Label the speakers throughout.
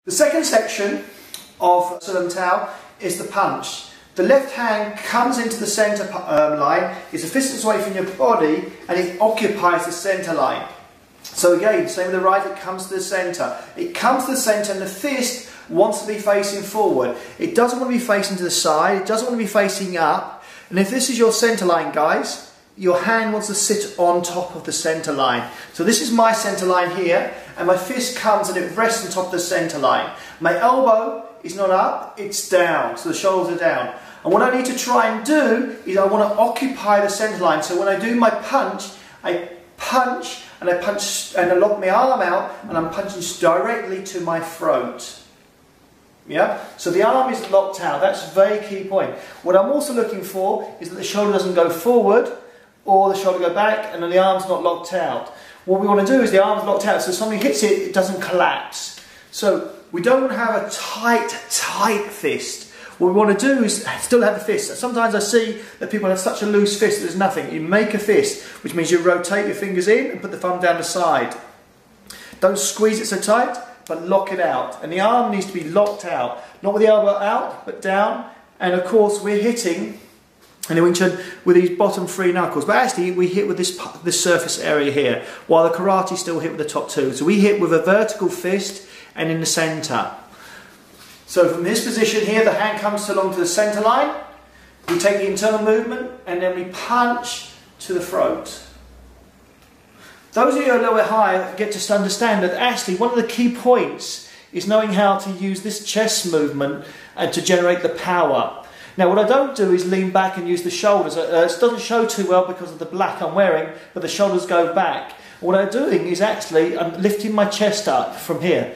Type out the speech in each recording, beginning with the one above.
Speaker 1: The second section of SNT is the punch. The left hand comes into the centre line, it's a distance away from your body, and it occupies the centre line. So again, same with the right, it comes to the centre. It comes to the centre and the fist wants to be facing forward. It doesn't want to be facing to the side, it doesn't want to be facing up. And if this is your centre line, guys, your hand wants to sit on top of the centre line. So this is my centre line here, and my fist comes and it rests on top of the centre line. My elbow is not up, it's down, so the shoulders are down. And what I need to try and do is I want to occupy the centre line. So when I do my punch and I lock my arm out and I'm punching directly to my throat. Yeah? So the arm is locked out, that's a very key point. What I'm also looking for is that the shoulder doesn't go forward or the shoulder go back and then the arm's not locked out. What we want to do is the arm's locked out, so if somebody hits it, it doesn't collapse. So we don't want to have a tight fist. What we want to do is still have the fist. Sometimes I see that people have such a loose fist that there's nothing. You make a fist, which means you rotate your fingers in and put the thumb down the side. Don't squeeze it so tight, but lock it out. And the arm needs to be locked out. Not with the elbow out, but down. And of course we're hitting in the Wing Chun with these bottom three knuckles. But actually we hit with this surface area here, while the karate still hit with the top two. So we hit with a vertical fist and in the centre. So from this position here, the hand comes along to the centre line, we take the internal movement and then we punch to the throat. Those of you who are a little bit higher get to understand that actually one of the key points is knowing how to use this chest movement and to generate the power. Now what I don't do is lean back and use the shoulders. It doesn't show too well because of the black I'm wearing, but the shoulders go back. What I'm doing is actually I'm lifting my chest up from here,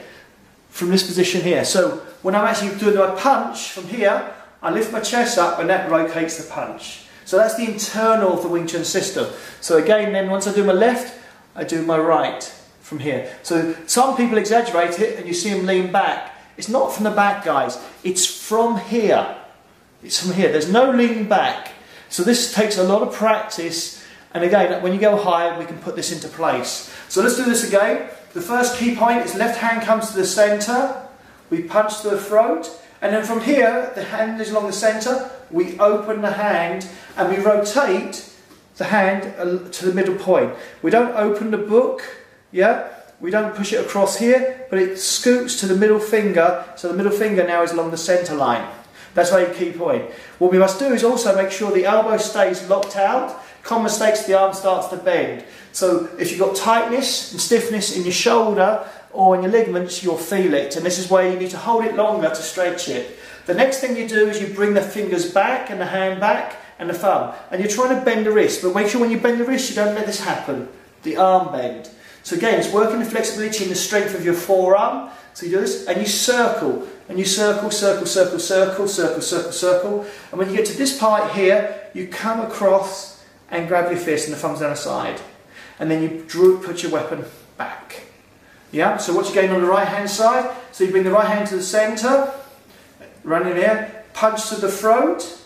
Speaker 1: from this position here. So when I'm actually doing my punch from here, I lift my chest up and that rotates the punch. So that's the internal of the Wing Chun system. So again, then once I do my left, I do my right from here. So some people exaggerate it and you see them lean back. It's not from the back, guys. It's from here. It's from here. There's no leaning back. So this takes a lot of practice. And again, when you go higher, we can put this into place. So let's do this again. The first key point is left hand comes to the centre. We punch to the throat, and then from here, the hand is along the centre, we open the hand and we rotate the hand to the middle point. We don't open the book, yeah? We don't push it across here, but it scoots to the middle finger, so the middle finger now is along the centre line. That's a very key point. What we must do is also make sure the elbow stays locked out. Common mistakes, the arm starts to bend. So if you've got tightness and stiffness in your shoulder or in your ligaments, you'll feel it. And this is where you need to hold it longer to stretch it. The next thing you do is you bring the fingers back and the hand back and the thumb. And you're trying to bend the wrist, but make sure when you bend the wrist, you don't let this happen. The arm bend. So again, it's working the flexibility and the strength of your forearm. So you do this and you circle. And you circle, circle, circle, circle, circle, circle, circle. And when you get to this part here, you come across and grab your fist and the thumb's down the side. And then you put your weapon back. Yeah, so what you're getting on the right hand side, so you bring the right hand to the centre, run in here, punch to the throat,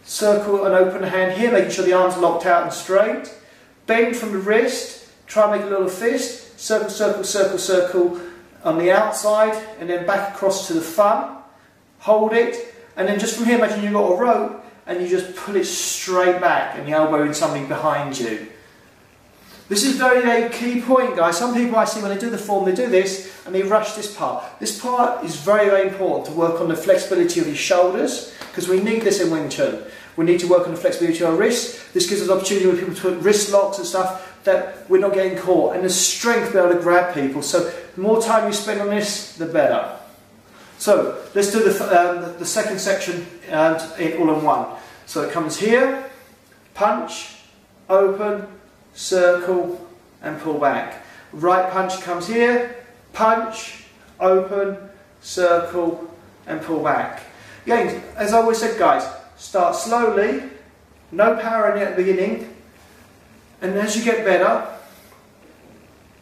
Speaker 1: circle and open the hand here, making sure the arm's locked out and straight, bend from the wrist, try and make a little fist, circle, circle, circle, circle on the outside, and then back across to the thumb, hold it, and then just from here, imagine you've got a rope, and you just pull it straight back, and the elbow in something behind you. This is a key point, guys. Some people I see when they do the form, they do this and they rush this part. This part is very, very important to work on the flexibility of your shoulders, because we need this in Wing Chun. We need to work on the flexibility of our wrists. This gives us opportunity with people to put wrist locks and stuff that we're not getting caught, and the strength to be able to grab people. So the more time you spend on this, the better. So let's do the second section all in one. So it comes here, punch, open, circle and pull back. Right punch comes here, punch, open, circle and pull back. Again, as I always said, guys, start slowly, no power in it at the beginning, and as you get better,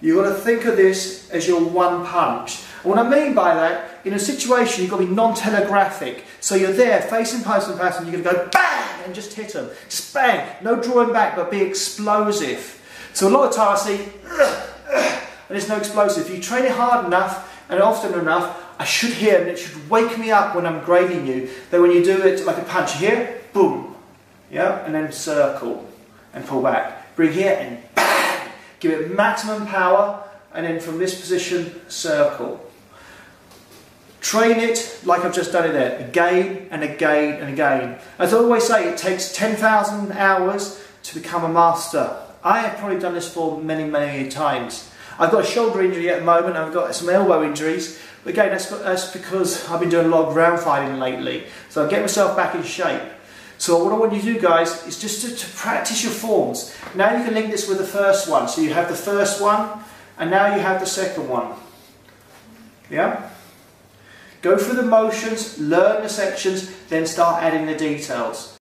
Speaker 1: you've got to think of this as your one punch. And what I mean by that, in a situation you've got to be non-telegraphic. So you're there, facing person, you're going to go bang and just hit them. Just bang, no drawing back, but be explosive. So a lot of times I see, and there's no explosive. If you train it hard enough and often enough, I should hear, and it should wake me up when I'm grading you, that when you do it like a punch here, boom, yeah, and then circle and pull back. Bring here and bang, give it maximum power, and then from this position, circle. Train it like I've just done it there, again and again and again. As I always say, it takes 10,000 hours to become a master. I have probably done this for many, many times. I've got a shoulder injury at the moment, I've got some elbow injuries, but again, that's because I've been doing a lot of ground fighting lately, so I get myself back in shape. So what I want you to do, guys, is just to practice your forms. Now you can link this with the first one, so you have the first one, and now you have the second one. Yeah? Go through the motions, learn the sections, then start adding the details.